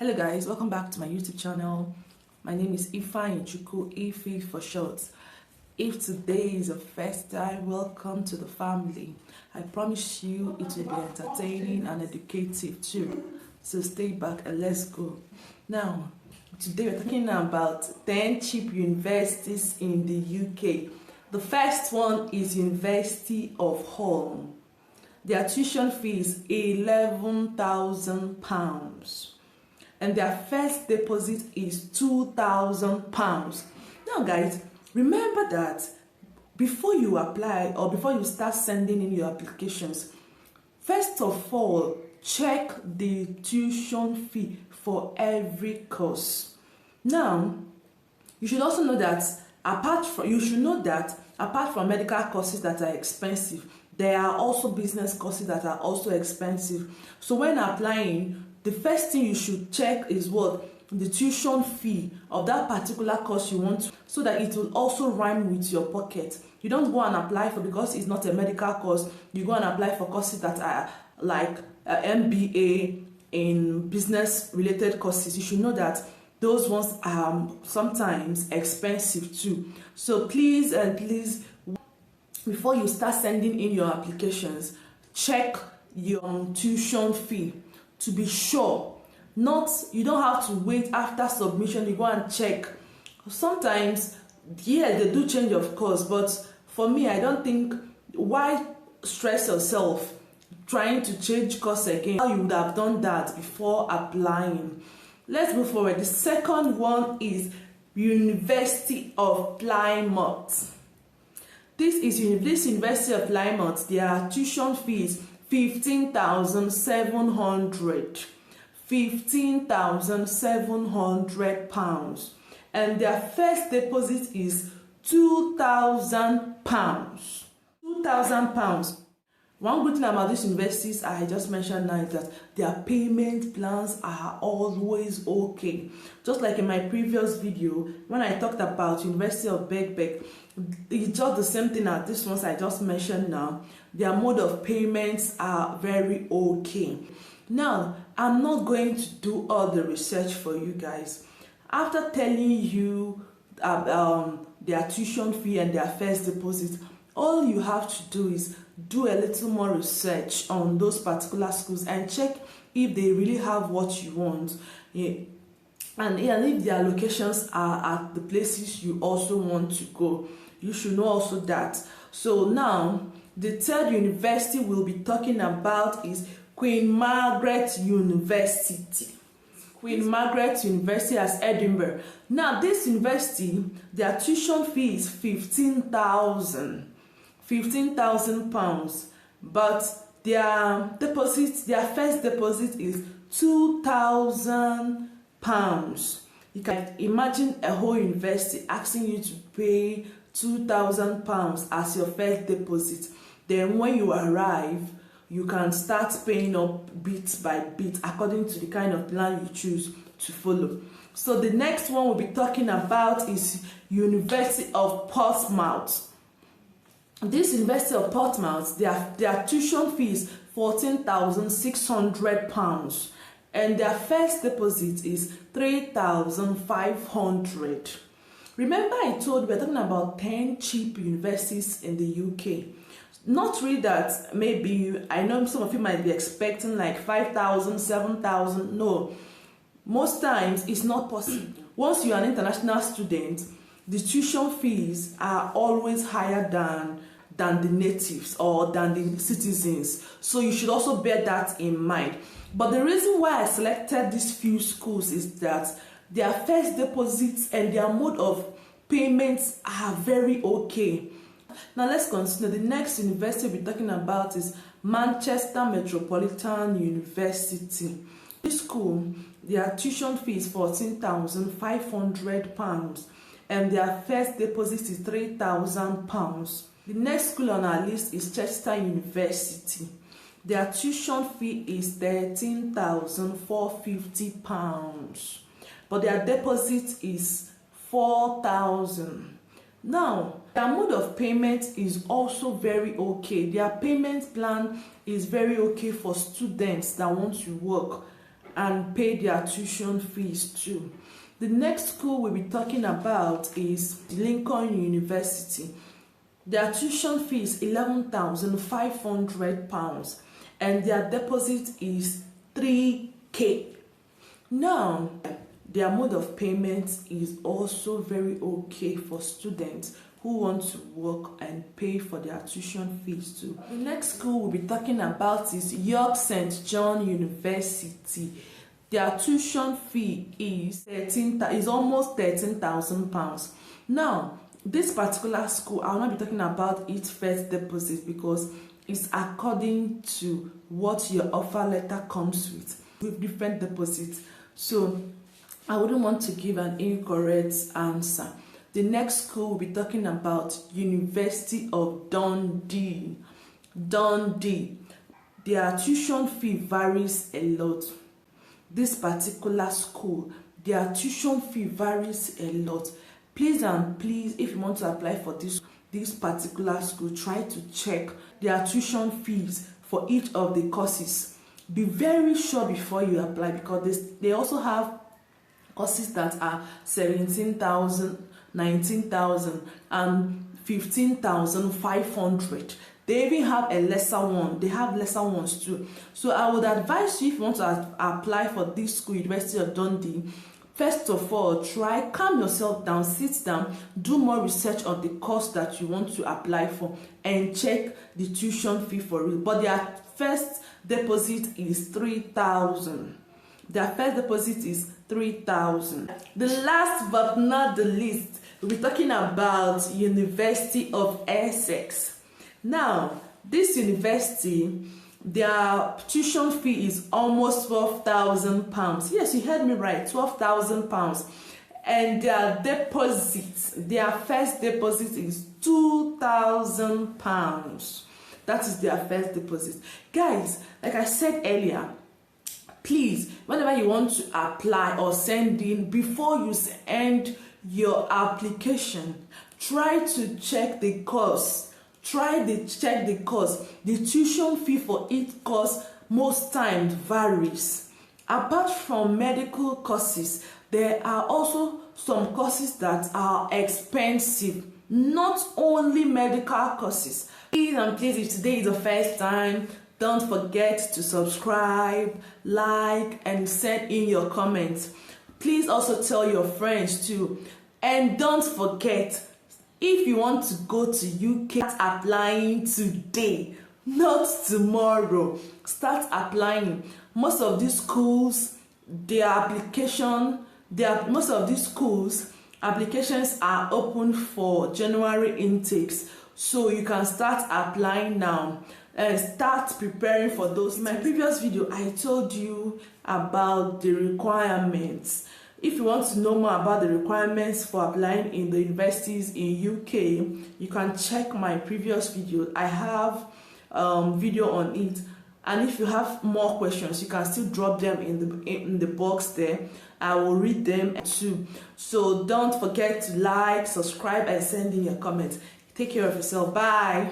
Hello guys, welcome back to my YouTube channel. My name is Ifeanyi Chukwu, Ife for short. If today is your first time, welcome to the family. I promise you it will be entertaining and educative too. So stay back and let's go. Now, today we're talking about 10 cheap universities in the UK. The first one is University of Hull. Their tuition fee is £11,000. And their first deposit is £2,000. Now guys, remember that before you apply or before you start sending in your applications, first of all, check the tuition fee for every course. Now, you should also know that apart from medical courses that are expensive, there are also business courses that are also expensive. So when applying, the first thing you should check is what? The tuition fee of that particular course you want, so that it will also rhyme with your pocket. You don't go and apply for, because it's not a medical course, you go and apply for courses that are like MBA in business related courses. You should know that those ones are sometimes expensive too. So please, before you start sending in your applications, check your tuition fee to be sure. You don't have to wait after submission, you go and check. Sometimes, yeah, they do change of course, but for me, I don't think, why stress yourself trying to change course again? You would have done that before applying. Let's move forward. The second one is University of Plymouth. This University of Plymouth, their tuition fees £15,700. £15,700, and their first deposit is £2,000. £2,000. One good thing about these universities I just mentioned now is that their payment plans are always okay. Just like in my previous video when I talked about University of Birkbeck, it's just the same thing as this ones I just mentioned now. Their mode of payments are very okay. Now, I'm not going to do all the research for you guys. After telling you their tuition fee and their first deposit, all you have to do is do a little more research on those particular schools and check if they really have what you want. And if their locations are at the places you also want to go. You should know also that. So now, the third university we'll be talking about is Queen Margaret University. Queen Margaret University as Edinburgh. Now this university, their tuition fee is £15,000, but their first deposit is £2,000. You can imagine a whole university asking you to pay £2,000 as your first deposit. Then when you arrive, you can start paying up bit by bit according to the kind of plan you choose to follow. So the next one we'll be talking about is University of Portsmouth. This University of Portsmouth, their tuition fee is £14,600, and their first deposit is £3,500. Remember I told you we're talking about 10 cheap universities in the UK. Not really that maybe, I know some of you might be expecting like 5,000, 7,000. No, most times it's not possible. Once you're an international student, the tuition fees are always higher than the natives or than the citizens. So you should also bear that in mind. But the reason why I selected these few schools is that their first deposits and their mode of payments are very okay. Now let's continue. The next university we're talking about is Manchester Metropolitan University. This school, their tuition fee is £14,500, and their first deposit is £3,000. The next school on our list is Chester University. Their tuition fee is £13,450, but their deposit is £4,000. Now, their mode of payment is also very okay. Their payment plan is very okay for students that want to work. and pay their tuition fees too. The next school we'll be talking about is Lincoln University. Their tuition fee is £11,500 and their deposit is 3K. Now, their mode of payment is also very okay for students who want to work and pay for their tuition fees too. The next school we'll be talking about is York St. John University. Their tuition fee is almost £13,000. Now, this particular school, I will not be talking about its first deposit because it's according to what your offer letter comes with different deposits. So I wouldn't want to give an incorrect answer. The next school we'll be talking about University of Dundee. Dundee. Their tuition fee varies a lot. This particular school, their tuition fee varies a lot. Please and please, if you want to apply for this particular school, try to check their tuition fees for each of the courses. Be very sure before you apply because they also have courses that are 17,000, 19,000 and 15,500. They even have a lesser one. They have lesser ones too. So I would advise you, if you want to apply for this school, University of Dundee, first of all, calm yourself down, sit down, do more research on the course that you want to apply for and check the tuition fee for it. But their first deposit is 3,000. Their first deposit is 3,000. The last but not the least, we'll be talking about University of Essex. Now, this university, their tuition fee is almost £12,000. Yes, you heard me right, £12,000. And their first deposit is £2,000. That is their first deposit. Guys, like I said earlier, please, whenever you want to apply or send in, before you send your application, try to check the course. Check the course. The tuition fee for each course most times varies. Apart from medical courses, there are also some courses that are expensive. Not only medical courses. Please and please, if today is the first time, don't forget to subscribe, like, and send in your comments. Please also tell your friends too. And don't forget, if you want to go to UK, start applying today, not tomorrow. Start applying. Most of these schools, applications are open for January intakes. So you can start applying now and start preparing for those. In my previous video, I told you about the requirements. If you want to know more about the requirements for applying in the universities in UK, you can check my previous video. I have video on it. And if you have more questions, you can still drop them in the box there. I will read them too. So don't forget to like, subscribe, and send in your comments. Take care of yourself. Bye.